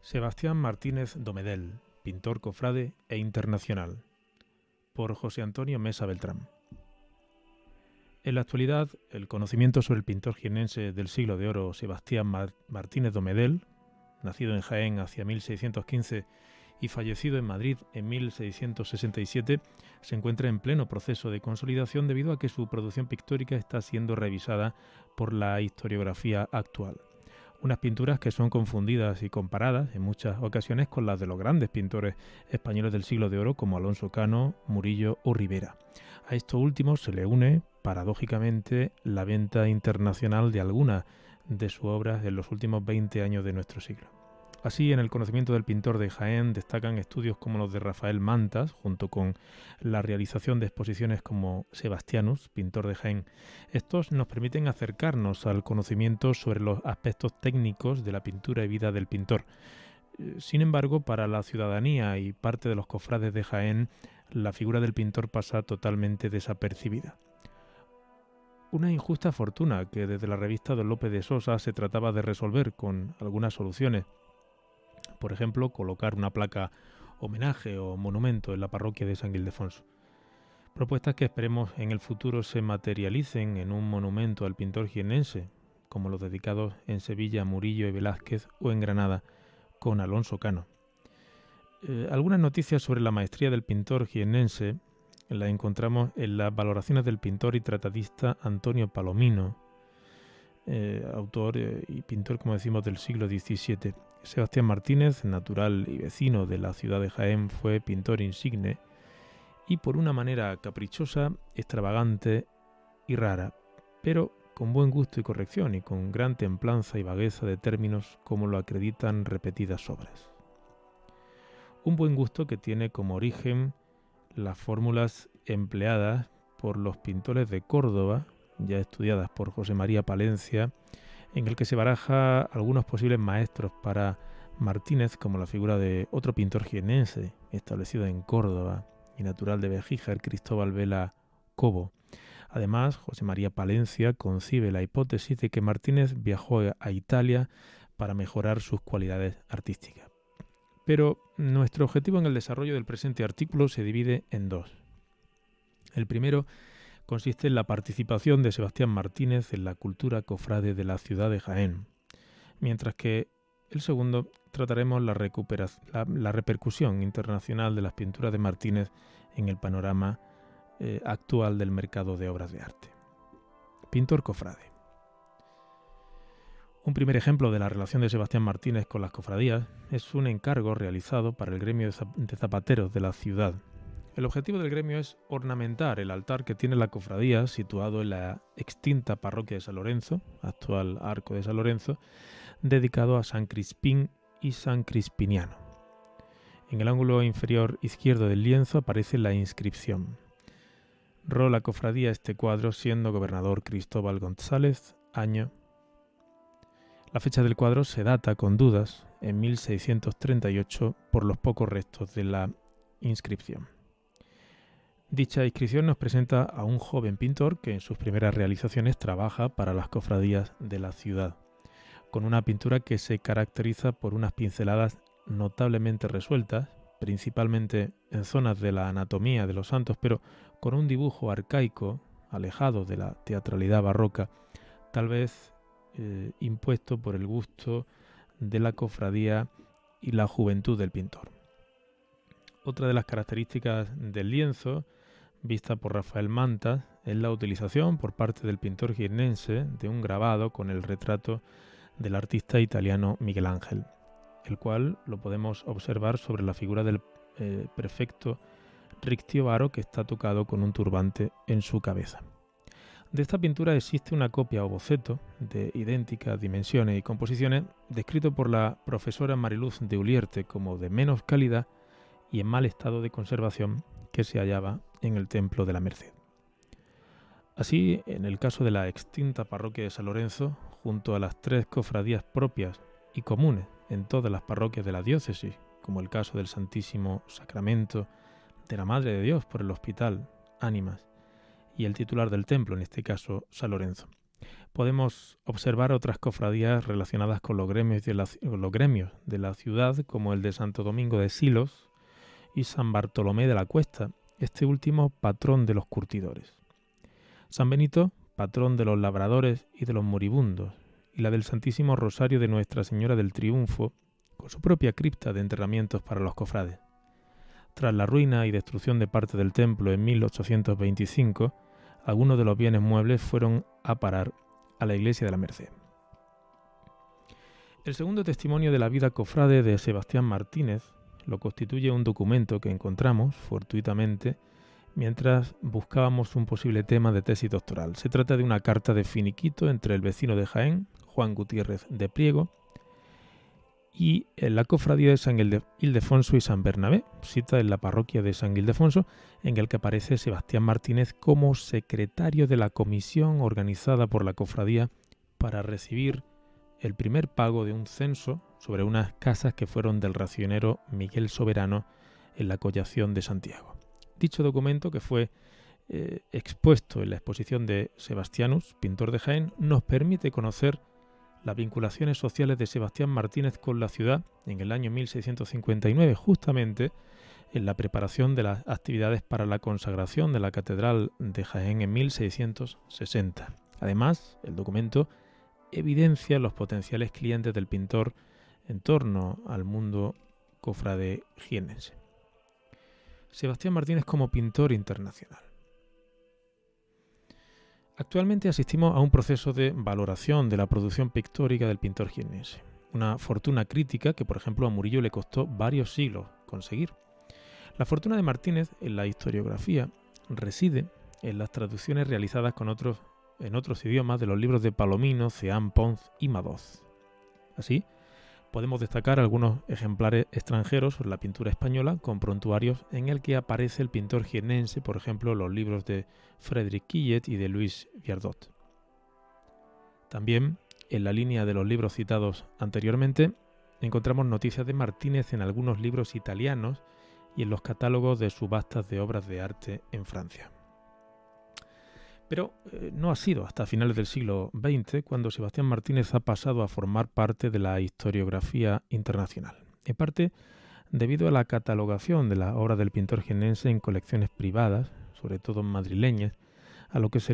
Sebastián Martínez Domedel, pintor cofrade e internacional, por José Antonio Mesa Beltrán. En la actualidad, el conocimiento sobre el pintor jiennense del siglo de oro Sebastián Martínez Domedel, nacido en Jaén hacia 1615 y fallecido en Madrid en 1667, se encuentra en pleno proceso de consolidación debido a que su producción pictórica está siendo revisada por la historiografía actual. Unas pinturas que son confundidas y comparadas en muchas ocasiones con las de los grandes pintores españoles del siglo de oro como Alonso Cano, Murillo o Rivera. A esto último se le une, paradójicamente, la venta internacional de algunas de sus obras en los últimos 20 años de nuestro siglo. Así, en el conocimiento del pintor de Jaén destacan estudios como los de Rafael Mantas, junto con la realización de exposiciones como Sebastianus, pintor de Jaén. Estos nos permiten acercarnos al conocimiento sobre los aspectos técnicos de la pintura y vida del pintor. Sin embargo, para la ciudadanía y parte de los cofrades de Jaén, la figura del pintor pasa totalmente desapercibida. Una injusta fortuna que desde la revista Don Lope de Sosa se trataba de resolver con algunas soluciones. Por ejemplo, colocar una placa homenaje o monumento en la parroquia de San Ildefonso. Propuestas que esperemos en el futuro se materialicen en un monumento al pintor jiennense, como los dedicados en Sevilla a Murillo y Velázquez o en Granada con Alonso Cano. Algunas noticias sobre la maestría del pintor jiennense las encontramos en las valoraciones del pintor y tratadista Antonio Palomino, autor y pintor, como decimos, del siglo XVII. Sebastián Martínez, natural y vecino de la ciudad de Jaén, fue pintor insigne y por una manera caprichosa, extravagante y rara, pero con buen gusto y corrección y con gran templanza y vagueza de términos como lo acreditan repetidas obras. Un buen gusto que tiene como origen las fórmulas empleadas por los pintores de Córdoba, ya estudiadas por José María Palencia, en el que se baraja algunos posibles maestros para Martínez, como la figura de otro pintor jiennense establecido en Córdoba y natural de Bejíjar, Cristóbal Vela Cobo. Además, José María Palencia concibe la hipótesis de que Martínez viajó a Italia para mejorar sus cualidades artísticas. Pero nuestro objetivo en el desarrollo del presente artículo se divide en dos. El primero consiste en la participación de Sebastián Martínez en la cultura cofrade de la ciudad de Jaén, mientras que el segundo trataremos la repercusión internacional de las pinturas de Martínez en el panorama actual del mercado de obras de arte. Pintor cofrade. Un primer ejemplo de la relación de Sebastián Martínez con las cofradías es un encargo realizado para el gremio de zapateros de la ciudad. El objetivo del gremio es ornamentar el altar que tiene la cofradía situado en la extinta parroquia de San Lorenzo, actual Arco de San Lorenzo, dedicado a San Crispín y San Crispiniano. En el ángulo inferior izquierdo del lienzo aparece la inscripción: Ró la cofradía este cuadro siendo gobernador Cristóbal González, año. La fecha del cuadro se data con dudas en 1638 por los pocos restos de la inscripción. Dicha inscripción nos presenta a un joven pintor que en sus primeras realizaciones trabaja para las cofradías de la ciudad, con una pintura que se caracteriza por unas pinceladas notablemente resueltas, principalmente en zonas de la anatomía de los santos, pero con un dibujo arcaico, alejado de la teatralidad barroca, tal vez impuesto por el gusto de la cofradía y la juventud del pintor. Otra de las características del lienzo, vista por Rafael Mantas, es la utilización por parte del pintor jiennense de un grabado con el retrato del artista italiano Miguel Ángel, el cual lo podemos observar sobre la figura del prefecto Rictio Varo, que está tocado con un turbante en su cabeza. De esta pintura existe una copia o boceto de idénticas dimensiones y composiciones, descrito por la profesora Mariluz de Ulierte como de menos calidad y en mal estado de conservación, que se hallaba en el Templo de la Merced. Así, en el caso de la extinta parroquia de San Lorenzo, junto a las 3 cofradías propias y comunes en todas las parroquias de la diócesis, como el caso del Santísimo Sacramento, de la Madre de Dios por el Hospital Ánimas y el titular del templo, en este caso San Lorenzo. Podemos observar otras cofradías relacionadas con los gremios de la ciudad, como el de Santo Domingo de Silos y San Bartolomé de la Cuesta, este último patrón de los curtidores. San Benito, patrón de los labradores y de los moribundos, y la del Santísimo Rosario de Nuestra Señora del Triunfo, con su propia cripta de enterramientos para los cofrades. Tras la ruina y destrucción de parte del templo en 1825, algunos de los bienes muebles fueron a parar a la iglesia de la Merced. El segundo testimonio de la vida cofrade de Sebastián Martínez lo constituye un documento que encontramos fortuitamente mientras buscábamos un posible tema de tesis doctoral. Se trata de una carta de finiquito entre el vecino de Jaén, Juan Gutiérrez de Priego, y la cofradía de San Ildefonso y San Bernabé, cita en la parroquia de San Ildefonso, en el que aparece Sebastián Martínez como secretario de la comisión organizada por la cofradía para recibir el primer pago de un censo sobre unas casas que fueron del racionero Miguel Soberano en la Collación de Santiago. Dicho documento, que fue expuesto en la exposición de Sebastianus, pintor de Jaén, nos permite conocer las vinculaciones sociales de Sebastián Martínez con la ciudad en el año 1659, justamente en la preparación de las actividades para la consagración de la Catedral de Jaén en 1660. Además, el documento evidencia los potenciales clientes del pintor en torno al mundo cofrade jienense. Sebastián Martínez como pintor internacional. Actualmente asistimos a un proceso de valoración de la producción pictórica del pintor jiennense, una fortuna crítica que, por ejemplo, a Murillo le costó varios siglos conseguir. La fortuna de Martínez en la historiografía reside en las traducciones realizadas en otros idiomas de los libros de Palomino, Ceán, Pons y Madoz. Así, podemos destacar algunos ejemplares extranjeros sobre la pintura española con prontuarios en el que aparece el pintor jiennense, por ejemplo, los libros de Frédéric Quillet y de Louis Viardot. También, en la línea de los libros citados anteriormente, encontramos noticias de Martínez en algunos libros italianos y en los catálogos de subastas de obras de arte en Francia. Pero no ha sido hasta finales del siglo XX cuando Sebastián Martínez ha pasado a formar parte de la historiografía internacional, en parte debido a la catalogación de la obra del pintor jiennense en colecciones privadas, sobre todo madrileñas, a lo que se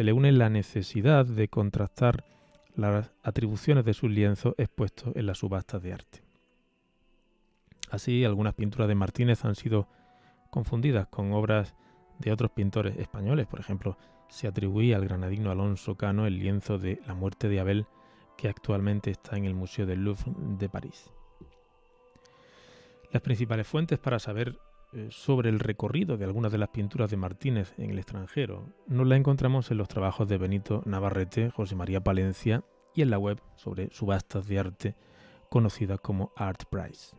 le une la necesidad de contrastar las atribuciones de sus lienzos expuestos en las subastas de arte. Así, algunas pinturas de Martínez han sido confundidas con obras de otros pintores españoles. Por ejemplo, se atribuía al granadino Alonso Cano el lienzo de La muerte de Abel, que actualmente está en el Museo del Louvre de París. Las principales fuentes para saber sobre el recorrido de algunas de las pinturas de Martínez en el extranjero nos las encontramos en los trabajos de Benito Navarrete, José María Palencia y en la web sobre subastas de arte conocidas como ArtPrice.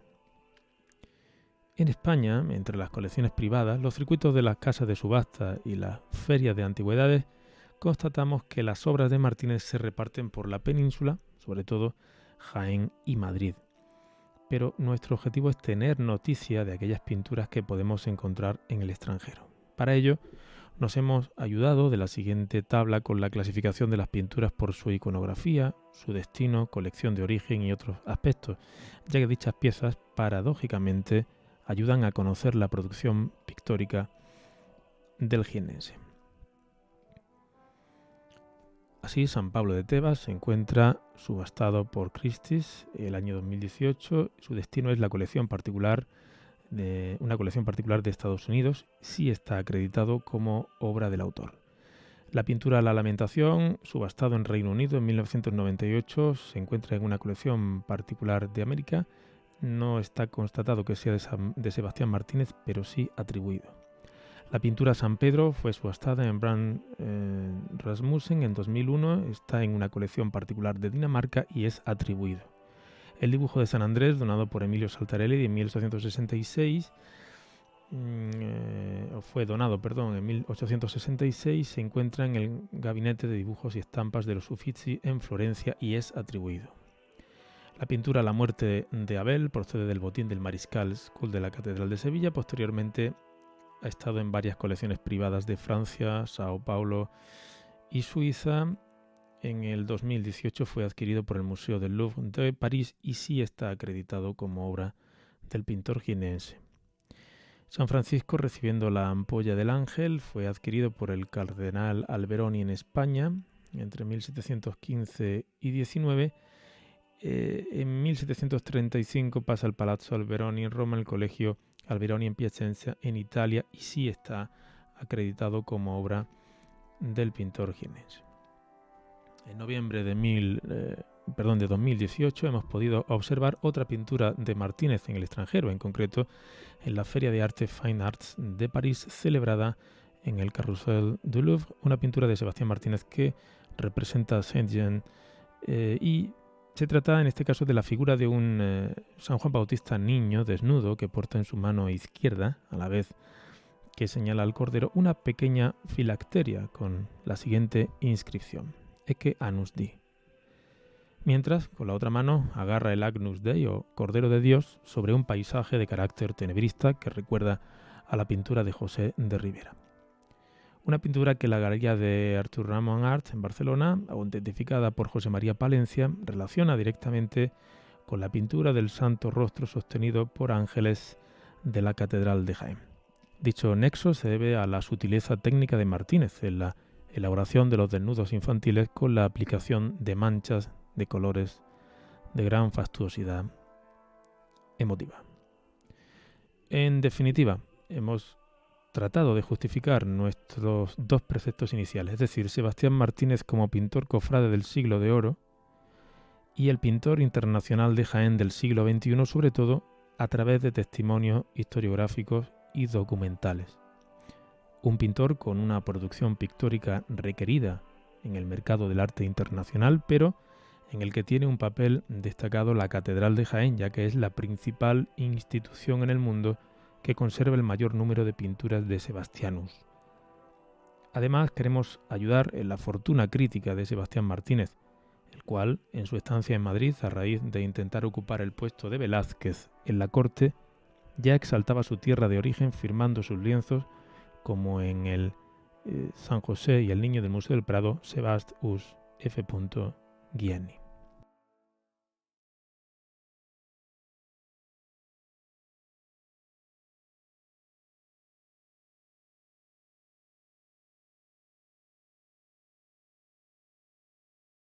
En España, entre las colecciones privadas, los circuitos de las casas de subasta y las ferias de antigüedades, constatamos que las obras de Martínez se reparten por la península, sobre todo Jaén y Madrid. Pero nuestro objetivo es tener noticia de aquellas pinturas que podemos encontrar en el extranjero. Para ello, nos hemos ayudado de la siguiente tabla con la clasificación de las pinturas por su iconografía, su destino, colección de origen y otros aspectos, ya que dichas piezas, paradójicamente, ayudan a conocer la producción pictórica del jiennense. Así, San Pablo de Tebas se encuentra subastado por Christie's el año 2018. Su destino es la colección particular una colección particular de Estados Unidos. Sí está acreditado como obra del autor. La pintura La Lamentación, subastado en Reino Unido en 1998, se encuentra en una colección particular de América. No está constatado que sea de Sebastián Martínez, pero sí atribuido. La pintura San Pedro fue subastada en Brand Rasmussen en 2001, está en una colección particular de Dinamarca y es atribuido. El dibujo de San Andrés, donado por Emilio Saltarelli en 1866, en 1866, se encuentra en el Gabinete de Dibujos y Estampas de los Uffizi en Florencia y es atribuido. La pintura La muerte de Abel procede del botín del Mariscal School de la Catedral de Sevilla. Posteriormente ha estado en varias colecciones privadas de Francia, Sao Paulo y Suiza. en el 2018 fue adquirido por el Museo del Louvre de París y sí está acreditado como obra del pintor jienense. San Francisco, recibiendo la ampolla del Ángel, fue adquirido por el cardenal Alberoni en España entre 1715 y 19. En 1735 pasa al Palazzo Alberoni en Roma, el Colegio Alberoni en Piacenza en Italia, y sí está acreditado como obra del pintor jienense. En noviembre de 2018 hemos podido observar otra pintura de Martínez en el extranjero, en concreto en la Feria de Arte Fine Arts de París, celebrada en el Carrousel du Louvre, una pintura de Sebastián Martínez que representa a Saint-Jean y se trata en este caso de la figura de un San Juan Bautista niño desnudo que porta en su mano izquierda, a la vez que señala al Cordero, una pequeña filacteria con la siguiente inscripción: Ecce Agnus Dei. Mientras, con la otra mano, agarra el Agnus Dei o Cordero de Dios sobre un paisaje de carácter tenebrista que recuerda a la pintura de José de Ribera. Una pintura que la Galería de Artur Ramon Art en Barcelona, autentificada por José María Palencia, relaciona directamente con la pintura del Santo Rostro sostenido por ángeles de la Catedral de Jaén. Dicho nexo se debe a la sutileza técnica de Martínez en la elaboración de los desnudos infantiles con la aplicación de manchas de colores de gran fastuosidad emotiva. En definitiva, hemos tratado de justificar nuestros dos preceptos iniciales, es decir, Sebastián Martínez como pintor cofrade del siglo de oro y el pintor internacional de Jaén del siglo XXI, sobre todo a través de testimonios historiográficos y documentales. Un pintor con una producción pictórica requerida en el mercado del arte internacional, pero en el que tiene un papel destacado la Catedral de Jaén, ya que es la principal institución en el mundo que conserva el mayor número de pinturas de Sebastianus. Además, queremos ayudar en la fortuna crítica de Sebastián Martínez, el cual, en su estancia en Madrid, a raíz de intentar ocupar el puesto de Velázquez en la corte, ya exaltaba su tierra de origen firmando sus lienzos, como en el San José y el Niño del Museo del Prado, Sebast us F. Gianni.